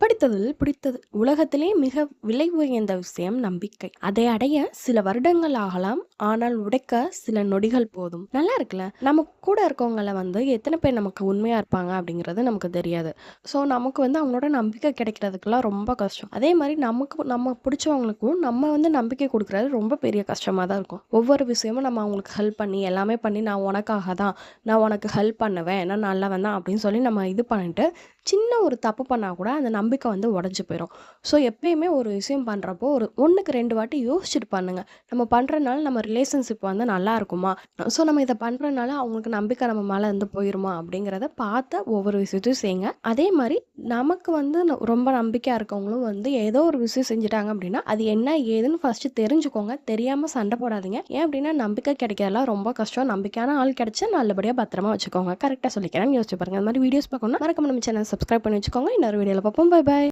படித்ததில் பிடித்தது. உலகத்திலே மிக விலை உயர்ந்த விஷயம் நம்பிக்கை. அதை அடைய சில வருடங்கள் ஆகலாம், ஆனால் உடைக்க சில நொடிகள் போதும். நல்லா இருக்குல்ல? நம்ம கூட இருக்கவங்கள எத்தனை பேர் நமக்கு உண்மையா இருப்பாங்க அப்படிங்கிறது நமக்கு தெரியாது. ஸோ நமக்கு அவங்களோட நம்பிக்கை கிடைக்கிறதுக்கெல்லாம் ரொம்ப கஷ்டம். அதே மாதிரி நம்ம பிடிச்சவங்களுக்கும் நம்ம நம்பிக்கை கொடுக்குறது ரொம்ப பெரிய கஷ்டமா தான் இருக்கும். ஒவ்வொரு விஷயமும் நம்ம அவங்களுக்கு ஹெல்ப் பண்ணி எல்லாமே பண்ணி நான் உனக்காக தான், நான் உனக்கு ஹெல்ப் பண்ணுவேன், நான் நல்லவன் தான் அப்படின்னு சொல்லி நம்ம இது பண்ணிட்டு சின்ன ஒரு தப்பு பண்ணால் கூட அந்த நம்பிக்கை உடஞ்சி போயிடும். ஸோ எப்பயுமே ஒரு விஷயம் பண்ணுறப்போ ஒரு 1க்கு 2 வாட்டி யோசிச்சுட்டு பண்ணுங்க. நம்ம பண்ணுறனால நம்ம ரிலேஷன்ஷிப் நல்லா இருக்குமா? ஸோ நம்ம இதை பண்ணுறனால அவங்களுக்கு நம்பிக்கை நம்ம மேலே போயிருமா அப்படிங்கிறத பார்த்து ஒவ்வொரு விஷயத்தையும் செய்யுங்க. அதே மாதிரி நமக்கு ரொம்ப நம்பிக்கையாக இருக்கவங்களும் ஏதோ ஒரு விஷயம் செஞ்சுட்டாங்க அப்படின்னா அது என்ன ஏதுன்னு ஃபஸ்ட்டு தெரிஞ்சுக்கோங்க. தெரியாமல் சண்டை போடாதீங்க. ஏன் அப்படின்னா நம்பிக்கை கிடைக்கிறதெல்லாம் ரொம்ப கஷ்டம். நம்பிக்கையான ஆள் கிடைச்சா நல்லபடியாக பத்திரமா வச்சுக்கோங்க. கரெக்டாக சொல்லிக்கிறேன்னு யோசிச்சு பாருங்க. அந்த மாதிரி வீடியோஸ் பார்க்கணும்னா மறக்காம நம்ம சேனல் சப்ஸ்கிரைப் பண்ணி வச்சுக்கோங்க. இன்னொரு வீடியோவில் பார்ப்போம். Bye bye.